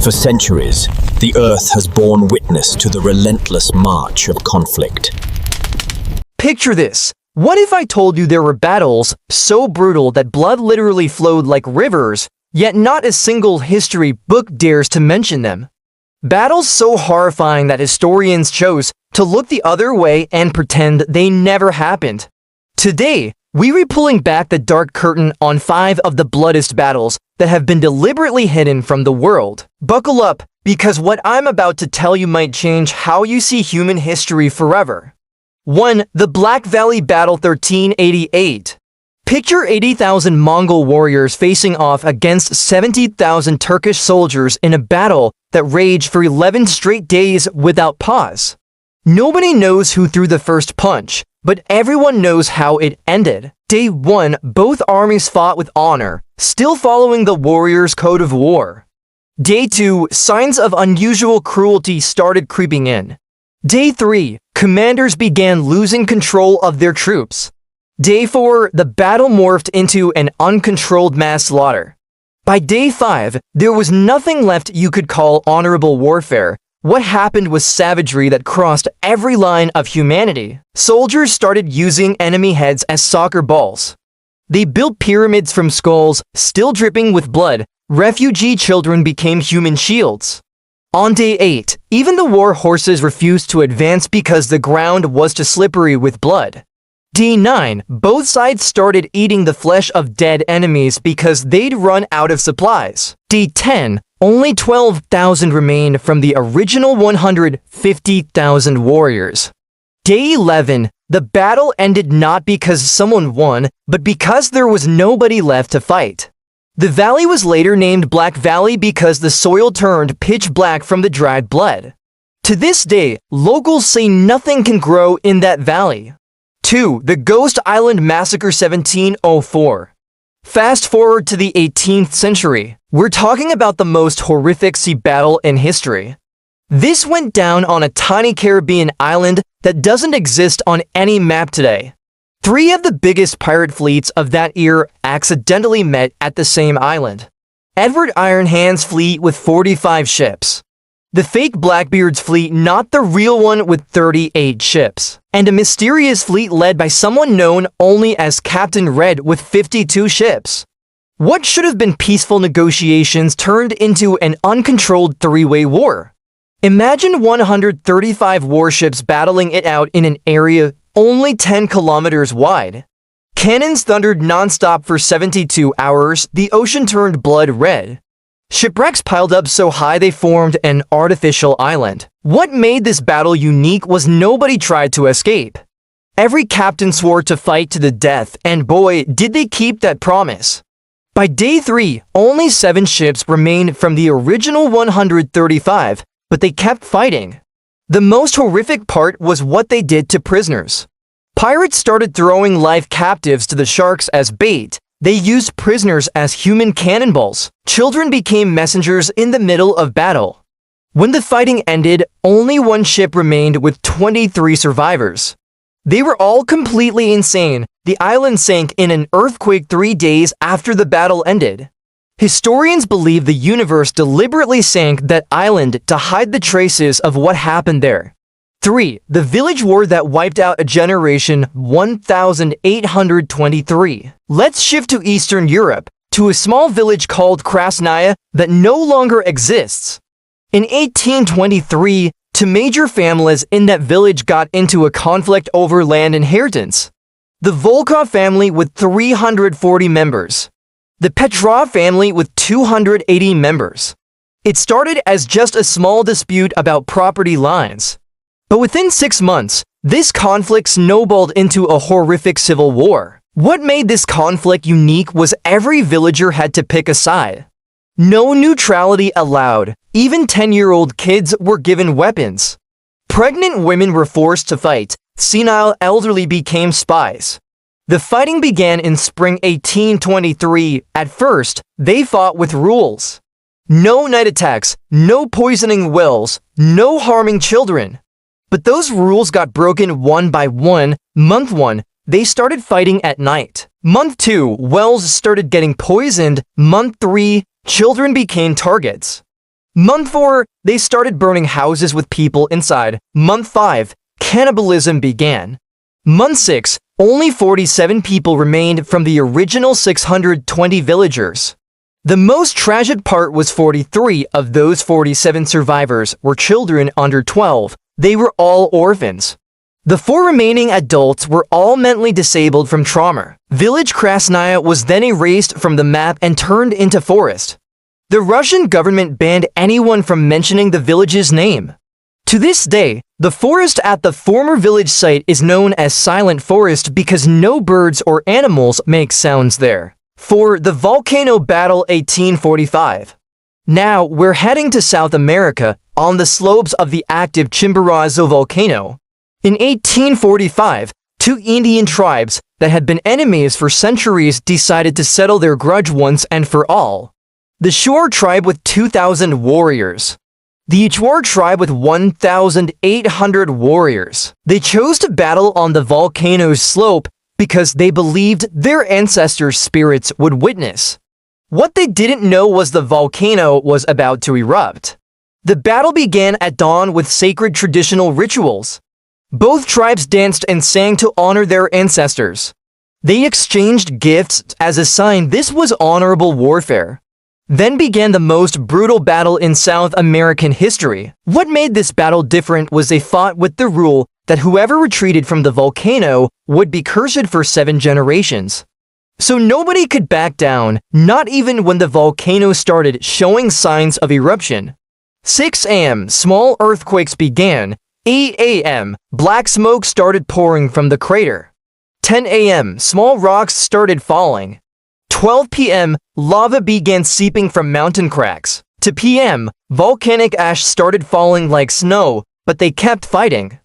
For centuries, the Earth has borne witness to the relentless march of conflict. Picture this. What if I told you there were battles so brutal that blood literally flowed like rivers, yet not a single history book dares to mention them? Battles so horrifying that historians chose to look the other way and pretend they never happened. Today, we're pulling back the dark curtain on 5 of the bloodiest battles that have been deliberately hidden from the world. Buckle up, because what I'm about to tell you might change how you see human history forever. 1. The Black Valley Battle 1388. Picture 80,000 Mongol warriors facing off against 70,000 Turkish soldiers in a battle that raged for 11 straight days without pause. Nobody knows who threw the first punch, but everyone knows how it ended. Day 1, both armies fought with honor, still following the warriors' code of war. Day 2, signs of unusual cruelty started creeping in. Day 3, commanders began losing control of their troops. Day 4, the battle morphed into an uncontrolled mass slaughter. By day 5, there was nothing left you could call honorable warfare. What happened was savagery that crossed every line of humanity. Soldiers started using enemy heads as soccer balls. They built pyramids from skulls, still dripping with blood. Refugee children became human shields. On day 8, even the war horses refused to advance because the ground was too slippery with blood. Day 9, both sides started eating the flesh of dead enemies because they'd run out of supplies. Day 10, only 12,000 remained from the original 150,000 warriors. Day 11, the battle ended not because someone won, but because there was nobody left to fight. The valley was later named Black Valley because the soil turned pitch black from the dried blood. To this day, locals say nothing can grow in that valley. 2. The Ghost Island Massacre 1704. Fast forward to the 18th century. We're talking about the most horrific sea battle in history. This went down on a tiny Caribbean island that doesn't exist on any map today. 3 of the biggest pirate fleets of that era accidentally met at the same island. Edward Ironhand's fleet with 45 ships. The fake Blackbeard's fleet, not the real one, with 38 ships. And a mysterious fleet led by someone known only as Captain Red with 52 ships. What should have been peaceful negotiations turned into an uncontrolled 3-way war. Imagine 135 warships battling it out in an area only 10 kilometers wide. Cannons thundered non-stop for 72 hours, the ocean turned blood red. Shipwrecks piled up so high they formed an artificial island. What made this battle unique was nobody tried to escape. Every captain swore to fight to the death, and boy, did they keep that promise. By day 3, only 7 ships remained from the original 135, but they kept fighting. The most horrific part was what they did to prisoners. Pirates started throwing live captives to the sharks as bait. They used prisoners as human cannonballs. Children became messengers in the middle of battle. When the fighting ended, only 1 ship remained with 23 survivors. They were all completely insane. The island sank in an earthquake 3 days after the battle ended. Historians believe the universe deliberately sank that island to hide the traces of what happened there. 3. The Village War that wiped out a generation 1823. Let's shift to Eastern Europe, to a small village called Krasnaya that no longer exists. In 1823, 2 major families in that village got into a conflict over land inheritance. The Volkov family with 340 members. The Petrov family with 280 members. It started as just a small dispute about property lines. But within 6 months, this conflict snowballed into a horrific civil war. What made this conflict unique was every villager had to pick a side. No neutrality allowed. Even 10-year-old kids were given weapons. Pregnant women were forced to fight. Senile elderly became spies. The fighting began in spring 1823. At first, they fought with rules. No night attacks, no poisoning wells, no harming children. But those rules got broken one by one. Month 1, they started fighting at night. Month 2, wells started getting poisoned. Month 3, children became targets. Month 4, they started burning houses with people inside. Month 5, cannibalism began. Month 6, only 47 people remained from the original 620 villagers. The most tragic part was 43 of those 47 survivors were children under 12. They were all orphans. The 4 remaining adults were all mentally disabled from trauma. Village Krasnaya was then erased from the map and turned into forest. The Russian government banned anyone from mentioning the village's name. To this day, the forest at the former village site is known as Silent Forest because no birds or animals make sounds there. For the Volcano Battle 1845. Now, we're heading to South America on the slopes of the active Chimborazo volcano. In 1845, 2 Indian tribes that had been enemies for centuries decided to settle their grudge once and for all. The Shore tribe with 2,000 warriors. The Ichwar tribe with 1,800 warriors. They chose to battle on the volcano's slope because they believed their ancestors' spirits would witness. What they didn't know was the volcano was about to erupt. The battle began at dawn with sacred traditional rituals. Both tribes danced and sang to honor their ancestors. They exchanged gifts as a sign this was honorable warfare. Then began the most brutal battle in South American history. What made this battle different was they fought with the rule that whoever retreated from the volcano would be cursed for 7 generations. So nobody could back down, not even when the volcano started showing signs of eruption. 6 a.m. small earthquakes began. 8 a.m. black smoke started pouring from the crater. 10 a.m. small rocks started falling. 12 p.m. lava began seeping from mountain cracks. To p.m. volcanic ash started falling like snow, but they kept fighting.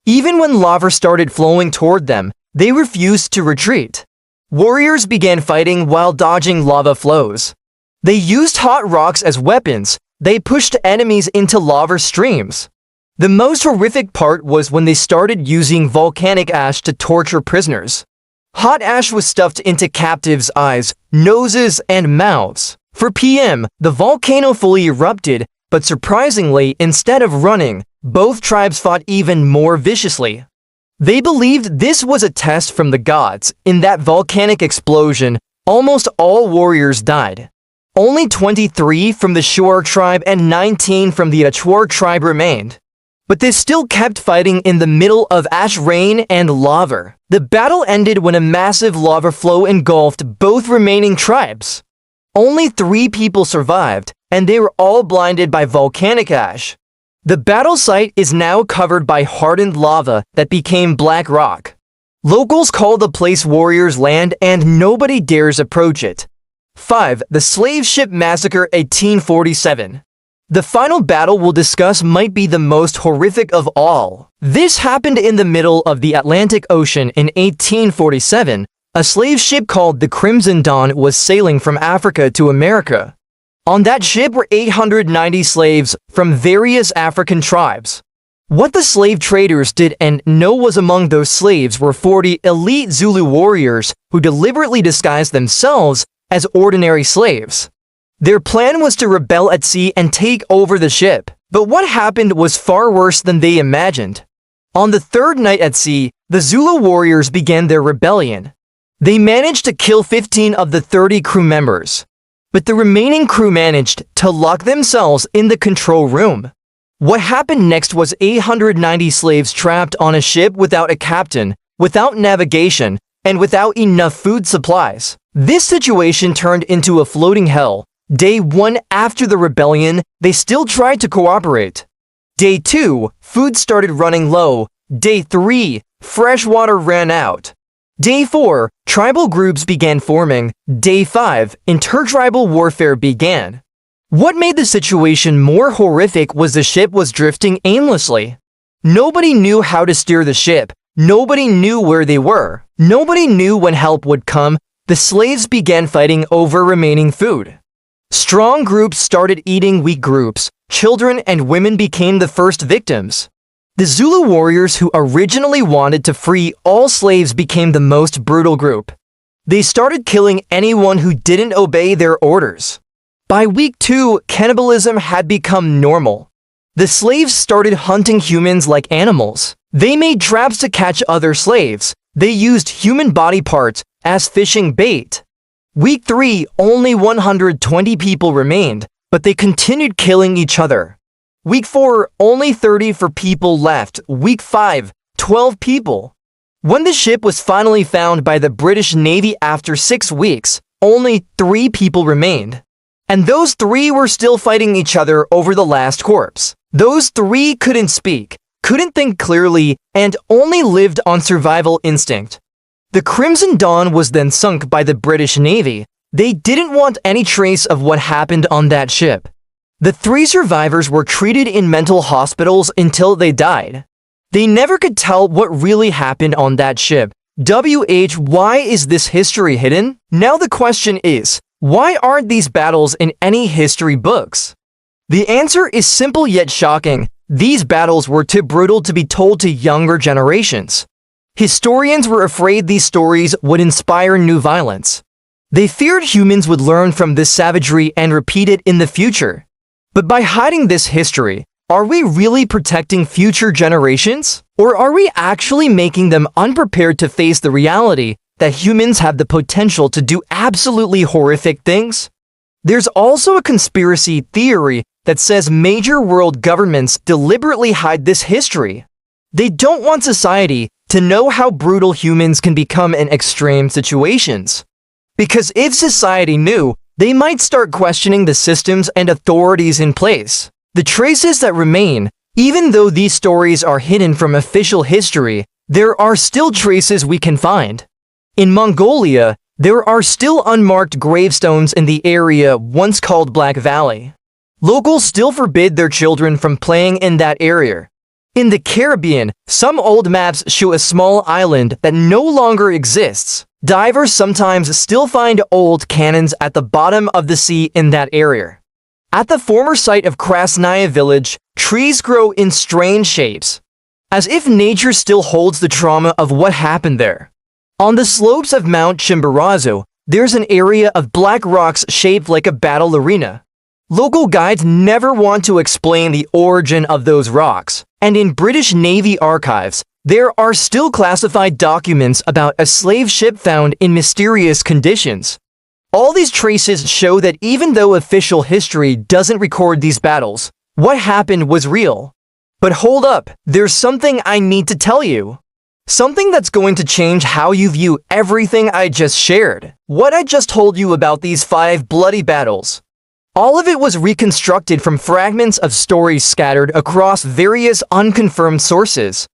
Even when lava started flowing toward them, they refused to retreat. Warriors began fighting while dodging lava flows. They used hot rocks as weapons. They pushed enemies into lava streams. The most horrific part was when they started using volcanic ash to torture prisoners. Hot ash was stuffed into captives' eyes, noses, and mouths. For p.m., the volcano fully erupted, but surprisingly, instead of running, both tribes fought even more viciously. They believed this was a test from the gods. In that volcanic explosion, almost all warriors died. Only 23 from the Shore tribe and 19 from the Achwar tribe remained. But they still kept fighting in the middle of ash rain and lava. The battle ended when a massive lava flow engulfed both remaining tribes. Only 3 people survived, and they were all blinded by volcanic ash. The battle site is now covered by hardened lava that became black rock. Locals call the place Warriors Land and nobody dares approach it. 5. The Slave Ship Massacre 1847. The final battle we'll discuss might be the most horrific of all. This happened in the middle of the Atlantic Ocean in 1847. A slave ship called the Crimson Dawn was sailing from Africa to America. On that ship were 890 slaves from various African tribes. What the slave traders did and know was among those slaves were 40 elite Zulu warriors who deliberately disguised themselves as ordinary slaves. Their plan was to rebel at sea and take over the ship. But what happened was far worse than they imagined. On the 3rd night at sea, the Zulu warriors began their rebellion. They managed to kill 15 of the 30 crew members. But the remaining crew managed to lock themselves in the control room. What happened next was 890 slaves trapped on a ship without a captain, without navigation, and without enough food supplies. This situation turned into a floating hell. Day 1 after the rebellion, they still tried to cooperate. Day 2, food started running low. Day 3, fresh water ran out. Day 4, tribal groups began forming. Day 5, intertribal warfare began. What made the situation more horrific was the ship was drifting aimlessly. Nobody knew how to steer the ship. Nobody knew where they were. Nobody knew when help would come. The slaves began fighting over remaining food. Strong groups started eating weak groups. Children and women became the first victims. The Zulu warriors who originally wanted to free all slaves became the most brutal group. They started killing anyone who didn't obey their orders. By week 2, cannibalism had become normal. The slaves started hunting humans like animals. They made traps to catch other slaves. They used human body parts as fishing bait. Week 3, only 120 people remained, but they continued killing each other. Week 4, only 34 people left. Week 5, 12 people. When the ship was finally found by the British Navy after 6 weeks, only 3 people remained. And those 3 were still fighting each other over the last corpse. Those 3 couldn't speak, couldn't think clearly, and only lived on survival instinct. The Crimson Dawn was then sunk by the British Navy. They didn't want any trace of what happened on that ship. The 3 survivors were treated in mental hospitals until they died. They never could tell what really happened on that ship. Why is this history hidden? Now the question is, why aren't these battles in any history books? The answer is simple yet shocking. These battles were too brutal to be told to younger generations. Historians were afraid these stories would inspire new violence. They feared humans would learn from this savagery and repeat it in the future. But by hiding this history, are we really protecting future generations? Or are we actually making them unprepared to face the reality that humans have the potential to do absolutely horrific things? There's also a conspiracy theory that says major world governments deliberately hide this history. They don't want society to know how brutal humans can become in extreme situations. Because if society knew, they might start questioning the systems and authorities in place. The traces that remain, even though these stories are hidden from official history, there are still traces we can find. In Mongolia, there are still unmarked gravestones in the area once called Black Valley. Locals still forbid their children from playing in that area. In the Caribbean, some old maps show a small island that no longer exists. Divers sometimes still find old cannons at the bottom of the sea in that area. At the former site of Krasnaya village, trees grow in strange shapes, as if nature still holds the trauma of what happened there. On the slopes of Mount Chimborazo, there's an area of black rocks shaped like a battle arena. Local guides never want to explain the origin of those rocks, and in British Navy archives, there are still classified documents about a slave ship found in mysterious conditions. All these traces show that even though official history doesn't record these battles, what happened was real. But hold up, there's something I need to tell you. Something that's going to change how you view everything I just shared. What I just told you about these 5 bloody battles. All of it was reconstructed from fragments of stories scattered across various unconfirmed sources.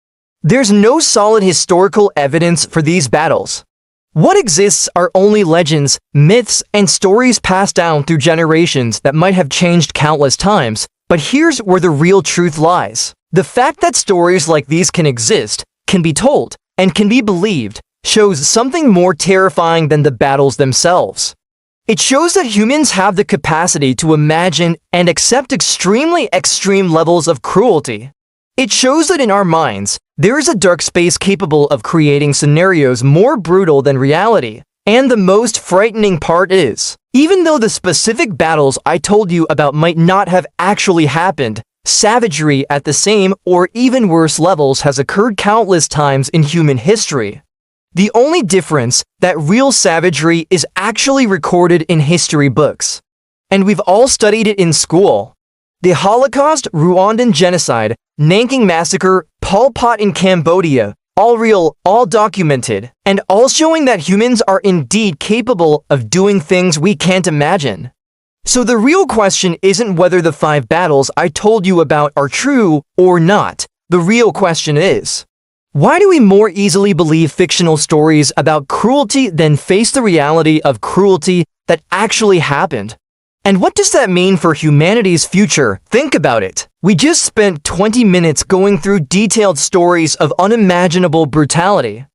There's no solid historical evidence for these battles. What exists are only legends, myths, and stories passed down through generations that might have changed countless times, but here's where the real truth lies. The fact that stories like these can exist, can be told, and can be believed, shows something more terrifying than the battles themselves. It shows that humans have the capacity to imagine and accept extremely extreme levels of cruelty. It shows that in our minds, there is a dark space capable of creating scenarios more brutal than reality. And the most frightening part is, even though the specific battles I told you about might not have actually happened, savagery at the same or even worse levels has occurred countless times in human history. The only difference, that real savagery is actually recorded in history books. And we've all studied it in school. The Holocaust, Rwandan genocide, Nanking massacre, Pol Pot in Cambodia, all real, all documented, and all showing that humans are indeed capable of doing things we can't imagine. So the real question isn't whether the 5 battles I told you about are true or not. The real question is, why do we more easily believe fictional stories about cruelty than face the reality of cruelty that actually happened? And what does that mean for humanity's future? Think about it. We just spent 20 minutes going through detailed stories of unimaginable brutality.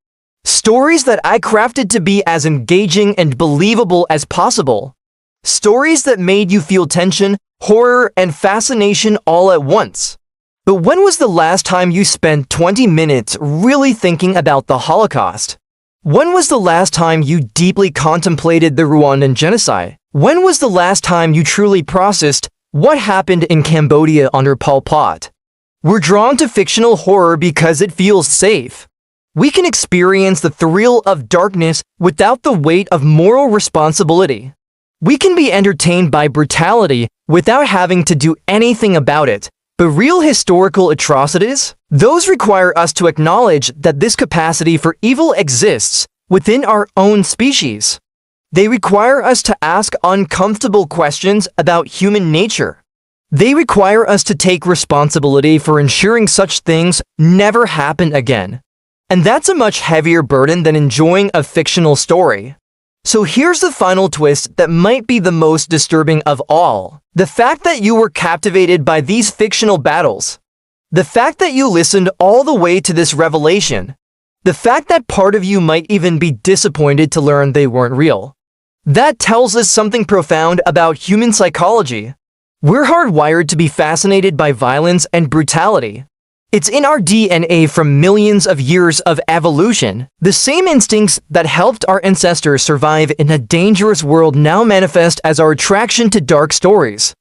Stories that I crafted to be as engaging and believable as possible. Stories that made you feel tension, horror, and fascination all at once. But when was the last time you spent 20 minutes really thinking about the Holocaust? When was the last time you deeply contemplated the Rwandan genocide? When was the last time you truly processed what happened in Cambodia under Pol Pot? We're drawn to fictional horror because it feels safe. We can experience the thrill of darkness without the weight of moral responsibility. We can be entertained by brutality without having to do anything about it. But real historical atrocities? Those require us to acknowledge that this capacity for evil exists within our own species. They require us to ask uncomfortable questions about human nature. They require us to take responsibility for ensuring such things never happen again. And that's a much heavier burden than enjoying a fictional story. So here's the final twist that might be the most disturbing of all. The fact that you were captivated by these fictional battles. The fact that you listened all the way to this revelation. The fact that part of you might even be disappointed to learn they weren't real. That tells us something profound about human psychology. We're hardwired to be fascinated by violence and brutality. It's in our DNA from millions of years of evolution. The same instincts that helped our ancestors survive in a dangerous world now manifest as our attraction to dark stories.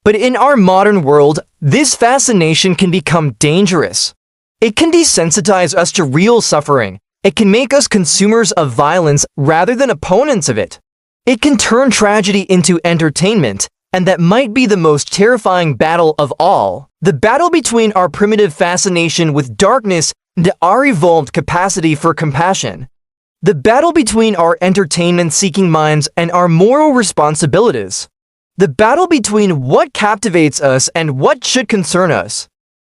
But in our modern world, this fascination can become dangerous. It can desensitize us to real suffering. It can make us consumers of violence rather than opponents of it. It can turn tragedy into entertainment. And that might be the most terrifying battle of all. The battle between our primitive fascination with darkness and our evolved capacity for compassion. The battle between our entertainment-seeking minds and our moral responsibilities. The battle between what captivates us and what should concern us.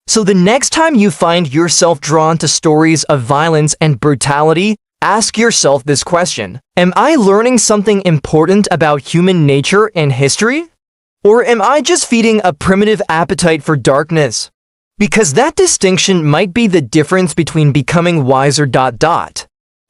So the next time you find yourself drawn to stories of violence and brutality, ask yourself this question. Am I learning something important about human nature and history? Or am I just feeding a primitive appetite for darkness? Because that distinction might be the difference between becoming wiser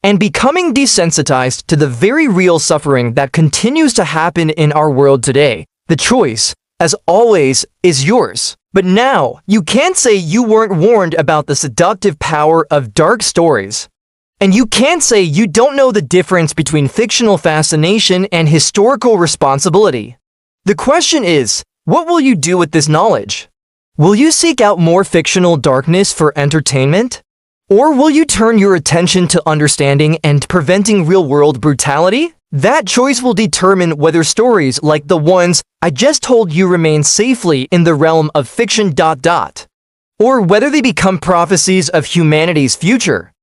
and becoming desensitized to the very real suffering that continues to happen in our world today. The choice, as always, is yours. But now, you can't say you weren't warned about the seductive power of dark stories. And you can't say you don't know the difference between fictional fascination and historical responsibility. The question is, what will you do with this knowledge? Will you seek out more fictional darkness for entertainment? Or will you turn your attention to understanding and preventing real-world brutality? That choice will determine whether stories like the ones I just told you remain safely in the realm of fiction. Or whether they become prophecies of humanity's future.